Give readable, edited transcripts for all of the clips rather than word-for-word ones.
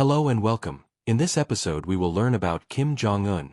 Hello and welcome. In this episode we will learn about Kim Jong-un.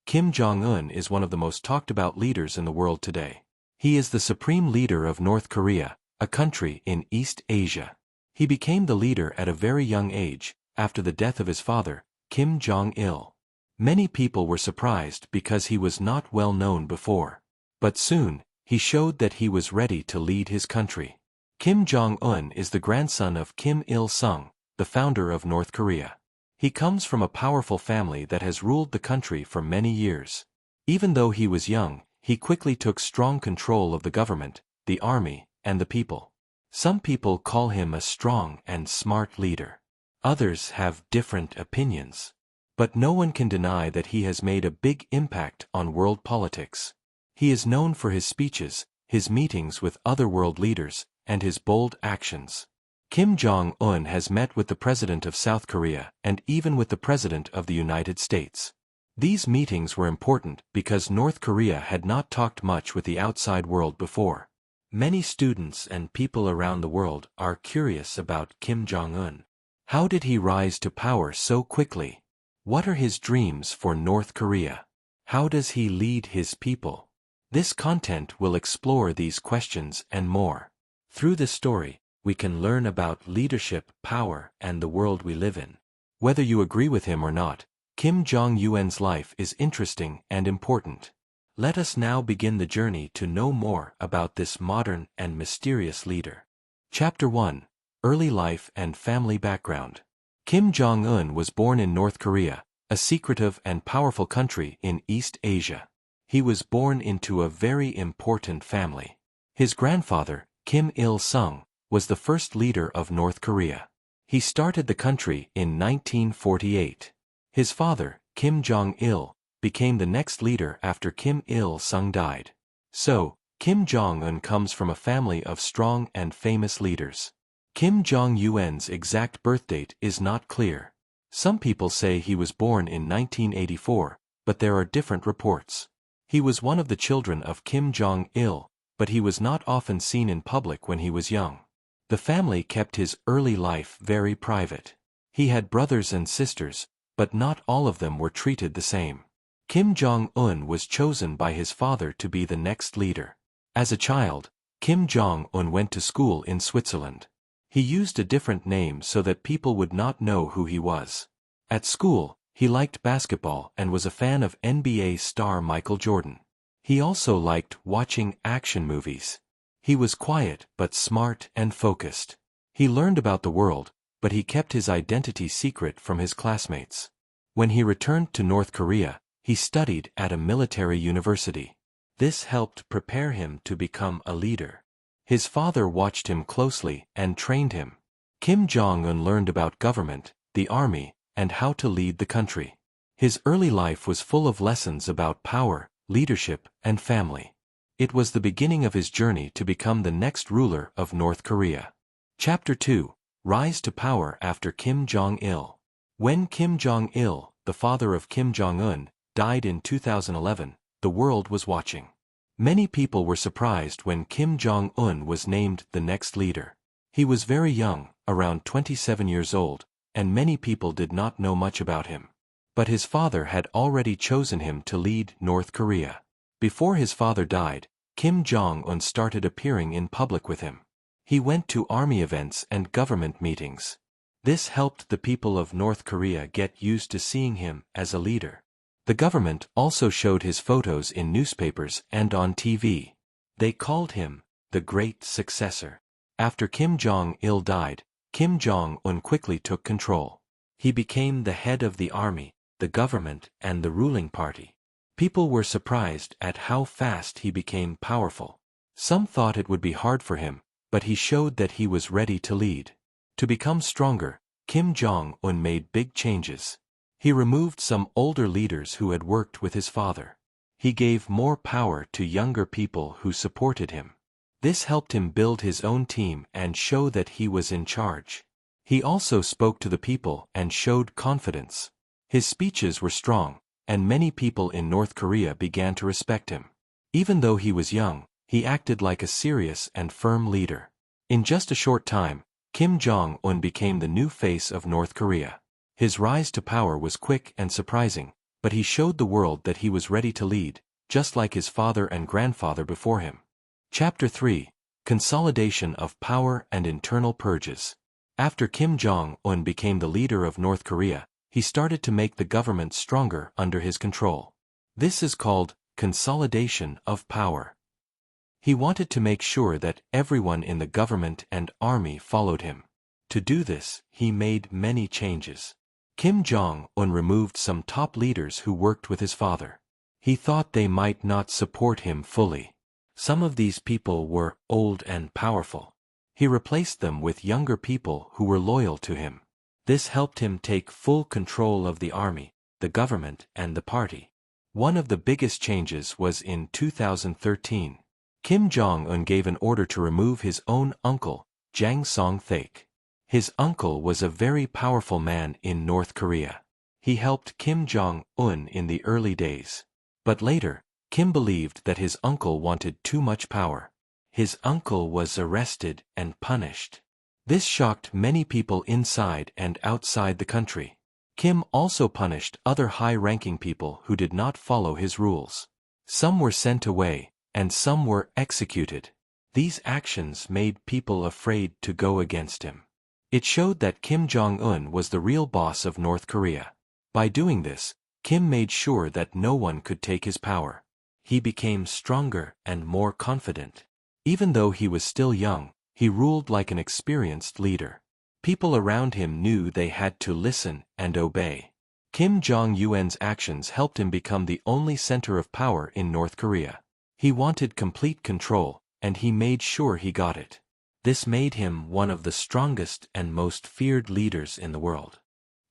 Kim Jong-un is one of the most talked about leaders in the world today. He is the supreme leader of North Korea, a country in East Asia. He became the leader at a very young age, after the death of his father, Kim Jong Il. Many people were surprised because he was not well known before. But soon, he showed that he was ready to lead his country. Kim Jong-un is the grandson of Kim Il-sung, the founder of North Korea. He comes from a powerful family that has ruled the country for many years. Even though he was young, he quickly took strong control of the government, the army, and the people. Some people call him a strong and smart leader. Others have different opinions. But no one can deny that he has made a big impact on world politics. He is known for his speeches, his meetings with other world leaders, and his bold actions. Kim Jong-un has met with the President of South Korea and even with the President of the United States. These meetings were important because North Korea had not talked much with the outside world before. Many students and people around the world are curious about Kim Jong-un. How did he rise to power so quickly? What are his dreams for North Korea? How does he lead his people? This content will explore these questions and more. Through this story, we can learn about leadership, power, and the world we live in. Whether you agree with him or not, Kim Jong-un's life is interesting and important. Let us now begin the journey to know more about this modern and mysterious leader. Chapter 1: Early Life and Family Background. Kim Jong-un was born in North Korea, a secretive and powerful country in East Asia. He was born into a very important family. His grandfather, Kim Il-sung, was the first leader of North Korea. He started the country in 1948. His father, Kim Jong-il, became the next leader after Kim Il-sung died. So, Kim Jong-un comes from a family of strong and famous leaders. Kim Jong-un's exact birthdate is not clear. Some people say he was born in 1984, but there are different reports. He was one of the children of Kim Jong-il, but he was not often seen in public when he was young. The family kept his early life very private. He had brothers and sisters, but not all of them were treated the same. Kim Jong-un was chosen by his father to be the next leader. As a child, Kim Jong-un went to school in Switzerland. He used a different name so that people would not know who he was. At school, he liked basketball and was a fan of NBA star Michael Jordan. He also liked watching action movies. He was quiet but smart and focused. He learned about the world, but he kept his identity secret from his classmates. When he returned to North Korea, he studied at a military university. This helped prepare him to become a leader. His father watched him closely and trained him. Kim Jong-un learned about government, the army, and how to lead the country. His early life was full of lessons about power, leadership, and family. It was the beginning of his journey to become the next ruler of North Korea. Chapter 2: Rise to Power after Kim Jong-il. When Kim Jong-il, the father of Kim Jong-un, died in 2011, the world was watching. Many people were surprised when Kim Jong-un was named the next leader. He was very young, around 27 years old, and many people did not know much about him. But his father had already chosen him to lead North Korea. Before his father died, Kim Jong-un started appearing in public with him. He went to army events and government meetings. This helped the people of North Korea get used to seeing him as a leader. The government also showed his photos in newspapers and on TV. They called him the Great Successor. After Kim Jong-il died, Kim Jong-un quickly took control. He became the head of the army, the government, and the ruling party. People were surprised at how fast he became powerful. Some thought it would be hard for him, but he showed that he was ready to lead. To become stronger, Kim Jong-un made big changes. He removed some older leaders who had worked with his father. He gave more power to younger people who supported him. This helped him build his own team and show that he was in charge. He also spoke to the people and showed confidence. His speeches were strong, and many people in North Korea began to respect him. Even though he was young, he acted like a serious and firm leader. In just a short time, Kim Jong-un became the new face of North Korea. His rise to power was quick and surprising, but he showed the world that he was ready to lead, just like his father and grandfather before him. Chapter 3: Consolidation of Power and Internal Purges. After Kim Jong-un became the leader of North Korea, he started to make the government stronger under his control. This is called consolidation of power. He wanted to make sure that everyone in the government and army followed him. To do this, he made many changes. Kim Jong-un removed some top leaders who worked with his father. He thought they might not support him fully. Some of these people were old and powerful. He replaced them with younger people who were loyal to him. This helped him take full control of the army, the government, and the party. One of the biggest changes was in 2013. Kim Jong-un gave an order to remove his own uncle, Jang Song-thaek. His uncle was a very powerful man in North Korea. He helped Kim Jong-un in the early days. But later, Kim believed that his uncle wanted too much power. His uncle was arrested and punished. This shocked many people inside and outside the country. Kim also punished other high-ranking people who did not follow his rules. Some were sent away, and some were executed. These actions made people afraid to go against him. It showed that Kim Jong-un was the real boss of North Korea. By doing this, Kim made sure that no one could take his power. He became stronger and more confident. Even though he was still young, he ruled like an experienced leader. People around him knew they had to listen and obey. Kim Jong-un's actions helped him become the only center of power in North Korea. He wanted complete control, and he made sure he got it. This made him one of the strongest and most feared leaders in the world.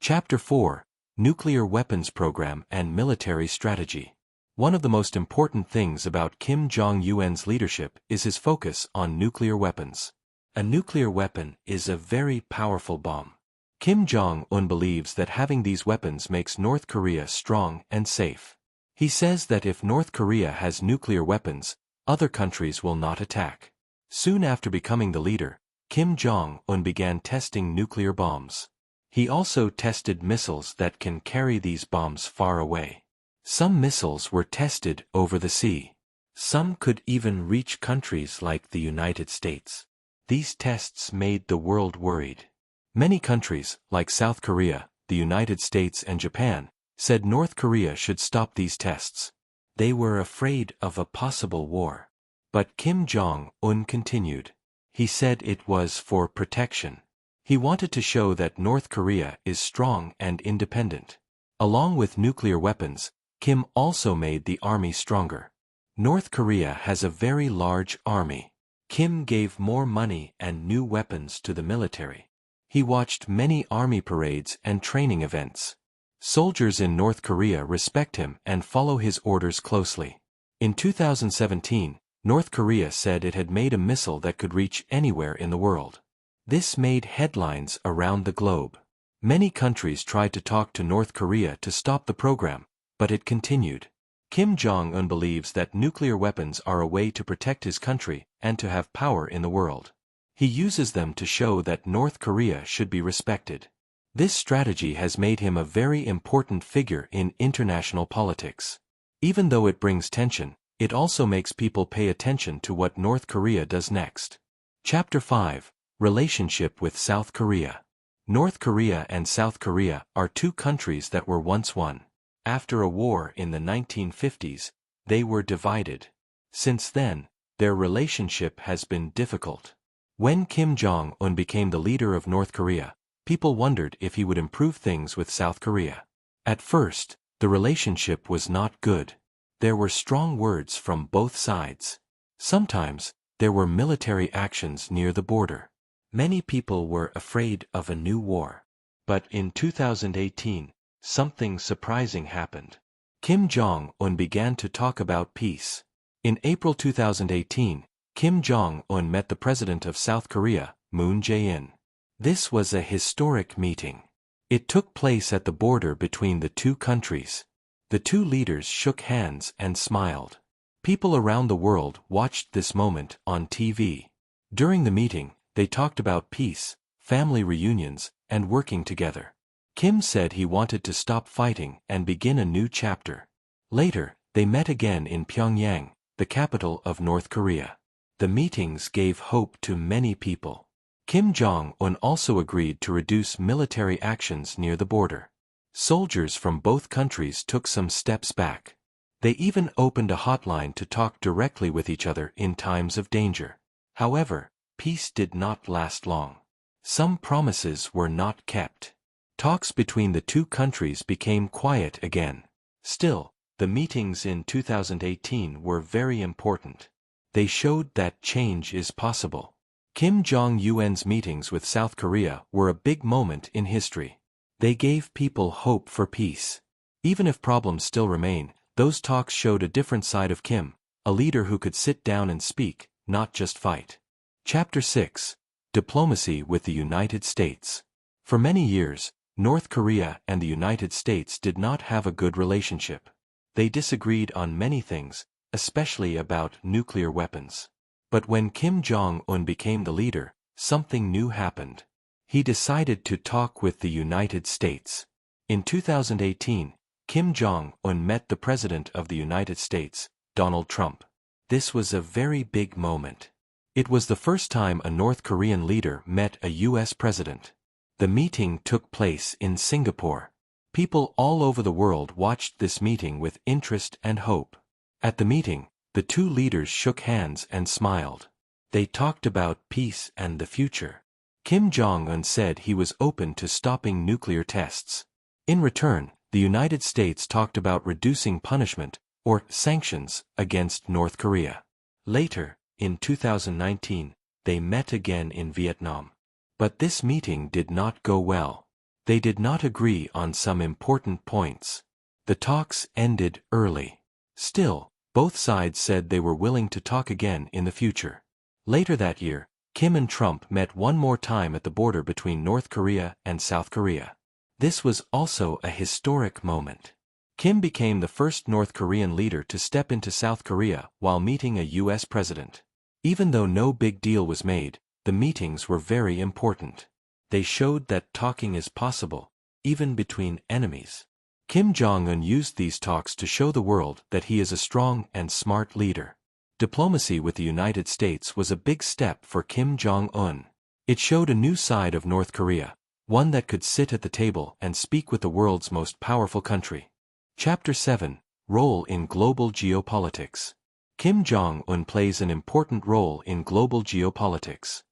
Chapter 4: Nuclear Weapons Program and Military Strategy. One of the most important things about Kim Jong-un's leadership is his focus on nuclear weapons. A nuclear weapon is a very powerful bomb. Kim Jong-un believes that having these weapons makes North Korea strong and safe. He says that if North Korea has nuclear weapons, other countries will not attack. Soon after becoming the leader, Kim Jong-un began testing nuclear bombs. He also tested missiles that can carry these bombs far away. Some missiles were tested over the sea. Some could even reach countries like the United States. These tests made the world worried. Many countries, like South Korea, the United States and Japan, said North Korea should stop these tests. They were afraid of a possible war. But Kim Jong-un continued. He said it was for protection. He wanted to show that North Korea is strong and independent. Along with nuclear weapons, Kim also made the army stronger. North Korea has a very large army. Kim gave more money and new weapons to the military. He watched many army parades and training events. Soldiers in North Korea respect him and follow his orders closely. In 2017, North Korea said it had made a missile that could reach anywhere in the world. This made headlines around the globe. Many countries tried to talk to North Korea to stop the program, but it continued. Kim Jong-un believes that nuclear weapons are a way to protect his country and to have power in the world. He uses them to show that North Korea should be respected. This strategy has made him a very important figure in international politics. Even though it brings tension, it also makes people pay attention to what North Korea does next. Chapter 5: Relationship with South Korea. North Korea and South Korea are two countries that were once one. After a war in the 1950s, they were divided. Since then, their relationship has been difficult. When Kim Jong-un became the leader of North Korea, people wondered if he would improve things with South Korea. At first, the relationship was not good. There were strong words from both sides. Sometimes, there were military actions near the border. Many people were afraid of a new war. But in 2018, something surprising happened. Kim Jong-un began to talk about peace. In April 2018, Kim Jong-un met the president of South Korea, Moon Jae-in. This was a historic meeting. It took place at the border between the two countries. The two leaders shook hands and smiled. People around the world watched this moment on TV. During the meeting, they talked about peace, family reunions, and working together. Kim said he wanted to stop fighting and begin a new chapter. Later, they met again in Pyongyang, the capital of North Korea. The meetings gave hope to many people. Kim Jong-un also agreed to reduce military actions near the border. Soldiers from both countries took some steps back. They even opened a hotline to talk directly with each other in times of danger. However, peace did not last long. Some promises were not kept. Talks between the two countries became quiet again. Still, the meetings in 2018 were very important. They showed that change is possible. Kim Jong-un's meetings with South Korea were a big moment in history. They gave people hope for peace. Even if problems still remain, those talks showed a different side of Kim, a leader who could sit down and speak, not just fight. Chapter 6. Diplomacy with the United States. For many years, North Korea and the United States did not have a good relationship. They disagreed on many things, especially about nuclear weapons. But when Kim Jong-un became the leader, something new happened. He decided to talk with the United States. In 2018, Kim Jong-un met the President of the United States, Donald Trump. This was a very big moment. It was the first time a North Korean leader met a U.S. president. The meeting took place in Singapore. People all over the world watched this meeting with interest and hope. At the meeting, the two leaders shook hands and smiled. They talked about peace and the future. Kim Jong-un said he was open to stopping nuclear tests. In return, the United States talked about reducing punishment, or sanctions, against North Korea. Later, in 2019, they met again in Vietnam. But this meeting did not go well. They did not agree on some important points. The talks ended early. Still, both sides said they were willing to talk again in the future. Later that year, Kim and Trump met one more time at the border between North Korea and South Korea. This was also a historic moment. Kim became the first North Korean leader to step into South Korea while meeting a U.S. president. Even though no big deal was made, the meetings were very important. They showed that talking is possible, even between enemies. Kim Jong-un used these talks to show the world that he is a strong and smart leader. Diplomacy with the United States was a big step for Kim Jong-un. It showed a new side of North Korea, one that could sit at the table and speak with the world's most powerful country. Chapter 7. Role in Global Geopolitics. Kim Jong-un plays an important role in global geopolitics.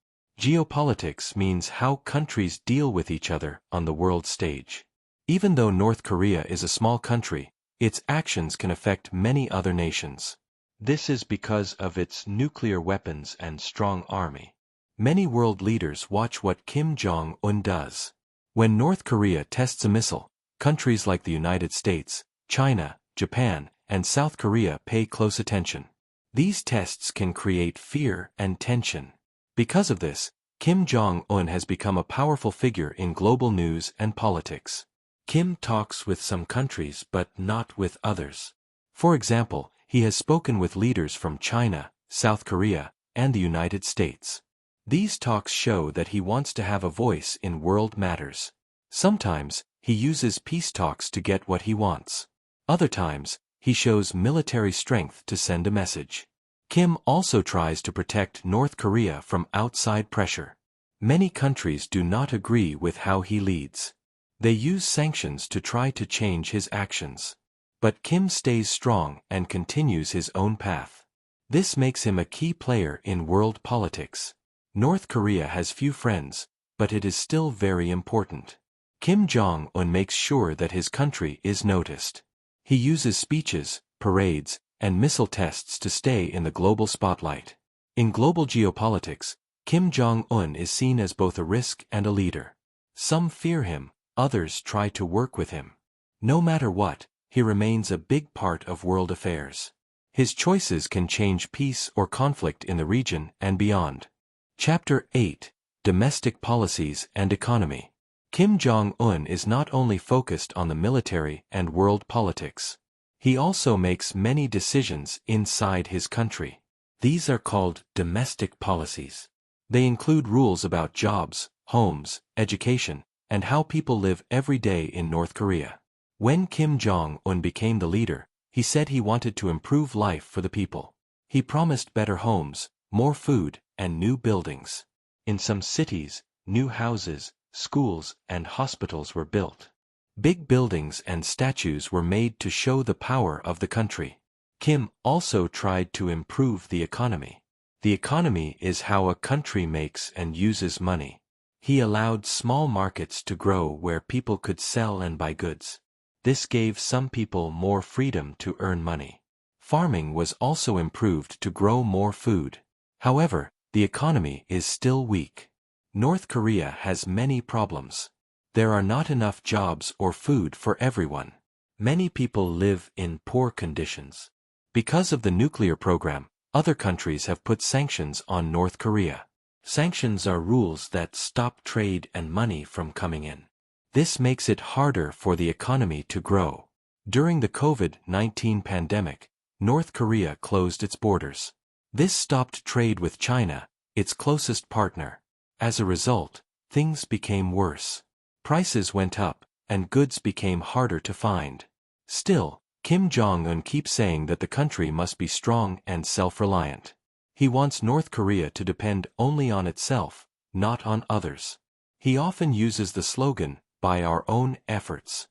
Geopolitics means how countries deal with each other on the world stage. Even though North Korea is a small country, its actions can affect many other nations. This is because of its nuclear weapons and strong army. Many world leaders watch what Kim Jong-un does. When North Korea tests a missile, countries like the United States, China, Japan, and South Korea pay close attention. These tests can create fear and tension. Because of this, Kim Jong-un has become a powerful figure in global news and politics. Kim talks with some countries but not with others. For example, he has spoken with leaders from China, South Korea, and the United States. These talks show that he wants to have a voice in world matters. Sometimes, he uses peace talks to get what he wants. Other times, he shows military strength to send a message. Kim also tries to protect North Korea from outside pressure. Many countries do not agree with how he leads. They use sanctions to try to change his actions. But Kim stays strong and continues his own path. This makes him a key player in world politics. North Korea has few friends, but it is still very important. Kim Jong-un makes sure that his country is noticed. He uses speeches, parades, and missile tests to stay in the global spotlight. In global geopolitics, Kim Jong-un is seen as both a risk and a leader. Some fear him, others try to work with him. No matter what, he remains a big part of world affairs. His choices can change peace or conflict in the region and beyond. Chapter 8. Domestic Policies and Economy. Kim Jong-un is not only focused on the military and world politics. He also makes many decisions inside his country. These are called domestic policies. They include rules about jobs, homes, education, and how people live every day in North Korea. When Kim Jong-un became the leader, he said he wanted to improve life for the people. He promised better homes, more food, and new buildings. In some cities, new houses, schools, and hospitals were built. Big buildings and statues were made to show the power of the country. Kim also tried to improve the economy. The economy is how a country makes and uses money. He allowed small markets to grow where people could sell and buy goods. This gave some people more freedom to earn money. Farming was also improved to grow more food. However, the economy is still weak. North Korea has many problems. There are not enough jobs or food for everyone. Many people live in poor conditions. Because of the nuclear program, other countries have put sanctions on North Korea. Sanctions are rules that stop trade and money from coming in. This makes it harder for the economy to grow. During the COVID-19 pandemic, North Korea closed its borders. This stopped trade with China, its closest partner. As a result, things became worse. Prices went up, and goods became harder to find. Still, Kim Jong-un keeps saying that the country must be strong and self-reliant. He wants North Korea to depend only on itself, not on others. He often uses the slogan, "by our own efforts."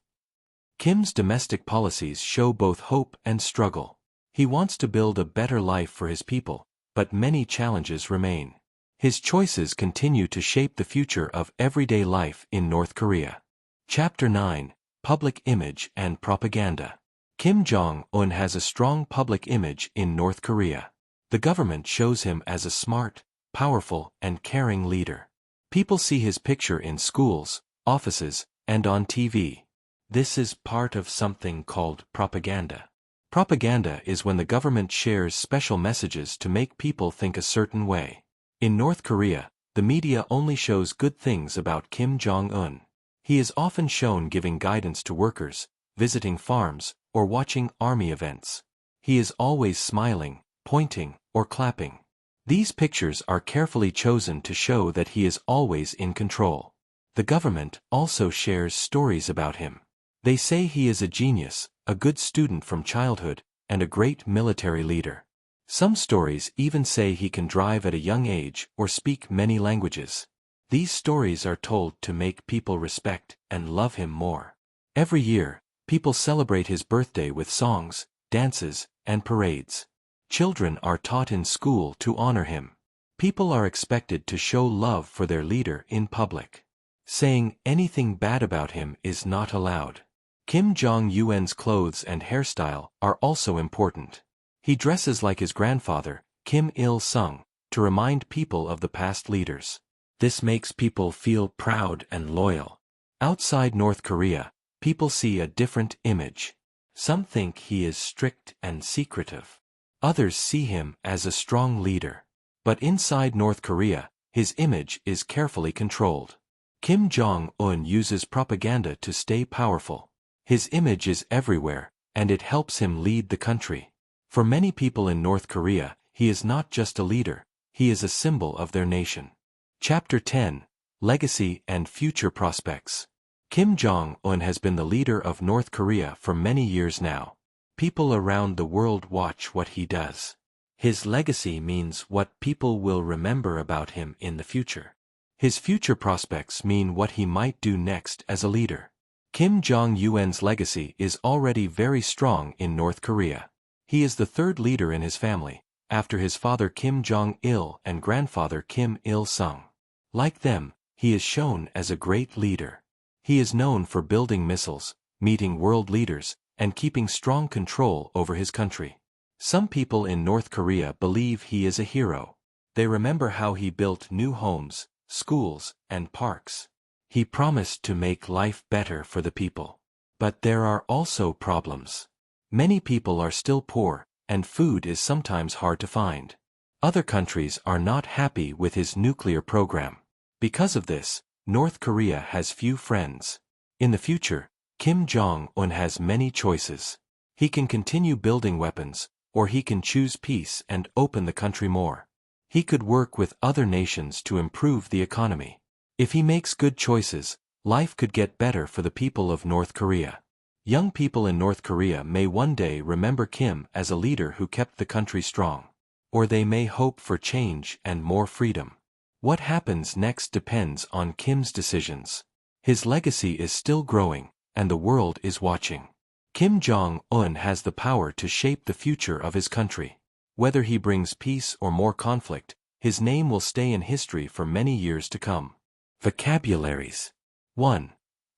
Kim's domestic policies show both hope and struggle. He wants to build a better life for his people, but many challenges remain. His choices continue to shape the future of everyday life in North Korea. Chapter 9: Public Image and Propaganda. Kim Jong-un has a strong public image in North Korea. The government shows him as a smart, powerful, and caring leader. People see his picture in schools, offices, and on TV. This is part of something called propaganda. Propaganda is when the government shares special messages to make people think a certain way. In North Korea, the media only shows good things about Kim Jong-un. He is often shown giving guidance to workers, visiting farms, or watching army events. He is always smiling, pointing, or clapping. These pictures are carefully chosen to show that he is always in control. The government also shares stories about him. They say he is a genius, a good student from childhood, and a great military leader. Some stories even say he can drive at a young age or speak many languages. These stories are told to make people respect and love him more. Every year, people celebrate his birthday with songs, dances, and parades. Children are taught in school to honor him. People are expected to show love for their leader in public. Saying anything bad about him is not allowed. Kim Jong-un's clothes and hairstyle are also important. He dresses like his grandfather, Kim Il-sung, to remind people of the past leaders. This makes people feel proud and loyal. Outside North Korea, people see a different image. Some think he is strict and secretive. Others see him as a strong leader. But inside North Korea, his image is carefully controlled. Kim Jong-un uses propaganda to stay powerful. His image is everywhere, and it helps him lead the country. For many people in North Korea, he is not just a leader, he is a symbol of their nation. Chapter 10: Legacy and Future Prospects. Kim Jong-un has been the leader of North Korea for many years now. People around the world watch what he does. His legacy means what people will remember about him in the future. His future prospects mean what he might do next as a leader. Kim Jong-un's legacy is already very strong in North Korea. He is the third leader in his family, after his father Kim Jong Il and grandfather Kim Il-sung. Like them, he is shown as a great leader. He is known for building missiles, meeting world leaders, and keeping strong control over his country. Some people in North Korea believe he is a hero. They remember how he built new homes, schools, and parks. He promised to make life better for the people. But there are also problems. Many people are still poor, and food is sometimes hard to find. Other countries are not happy with his nuclear program. Because of this, North Korea has few friends. In the future, Kim Jong-un has many choices. He can continue building weapons, or he can choose peace and open the country more. He could work with other nations to improve the economy. If he makes good choices, life could get better for the people of North Korea. Young people in North Korea may one day remember Kim as a leader who kept the country strong. Or they may hope for change and more freedom. What happens next depends on Kim's decisions. His legacy is still growing, and the world is watching. Kim Jong-un has the power to shape the future of his country. Whether he brings peace or more conflict, his name will stay in history for many years to come. Vocabularies. 1.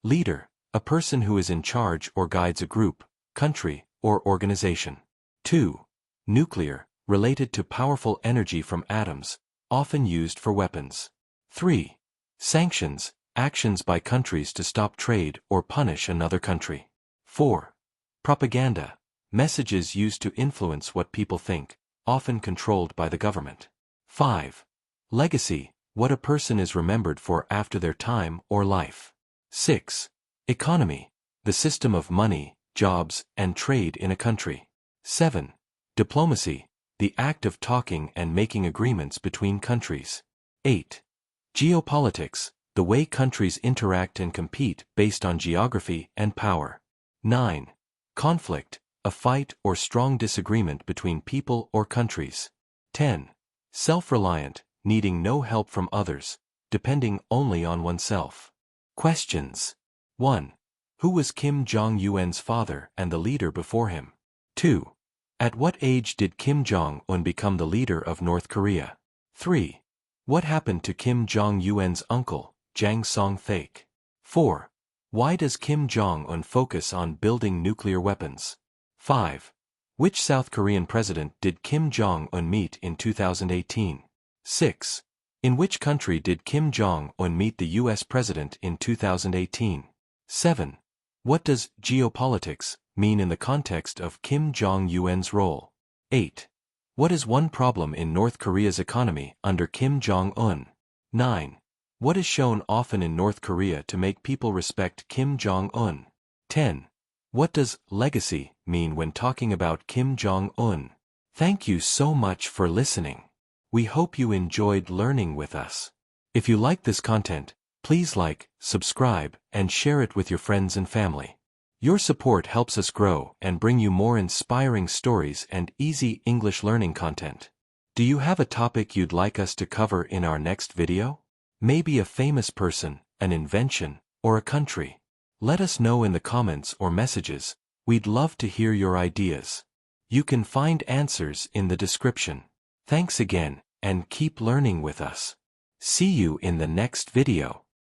Leader, a person who is in charge or guides a group, country, or organization. 2. Nuclear, related to powerful energy from atoms, often used for weapons. 3. Sanctions, actions by countries to stop trade or punish another country. 4. Propaganda, messages used to influence what people think, often controlled by the government. 5. Legacy, what a person is remembered for after their time or life. 6. Economy, the system of money, jobs, and trade in a country. 7. Diplomacy, the act of talking and making agreements between countries. 8. Geopolitics, the way countries interact and compete based on geography and power. 9. Conflict, a fight or strong disagreement between people or countries. 10. Self-reliant, needing no help from others, depending only on oneself. Questions. 1. Who was Kim Jong-un's father and the leader before him? 2. At what age did Kim Jong-un become the leader of North Korea? 3. What happened to Kim Jong-un's uncle, Jang Song-thaek? 4. Why does Kim Jong-un focus on building nuclear weapons? 5. Which South Korean president did Kim Jong-un meet in 2018? 6. In which country did Kim Jong-un meet the U.S. president in 2018? 7. What does geopolitics mean in the context of Kim Jong-un's role? 8. What is one problem in North Korea's economy under Kim Jong-un? 9. What is shown often in North Korea to make people respect Kim Jong-un? 10. What does legacy mean when talking about Kim Jong-un? Thank you so much for listening. We hope you enjoyed learning with us. If you like this content, please like, subscribe, and share it with your friends and family. Your support helps us grow and bring you more inspiring stories and easy English learning content. Do you have a topic you'd like us to cover in our next video? Maybe a famous person, an invention, or a country. Let us know in the comments or messages. We'd love to hear your ideas. You can find answers in the description. Thanks again, and keep learning with us. See you in the next video.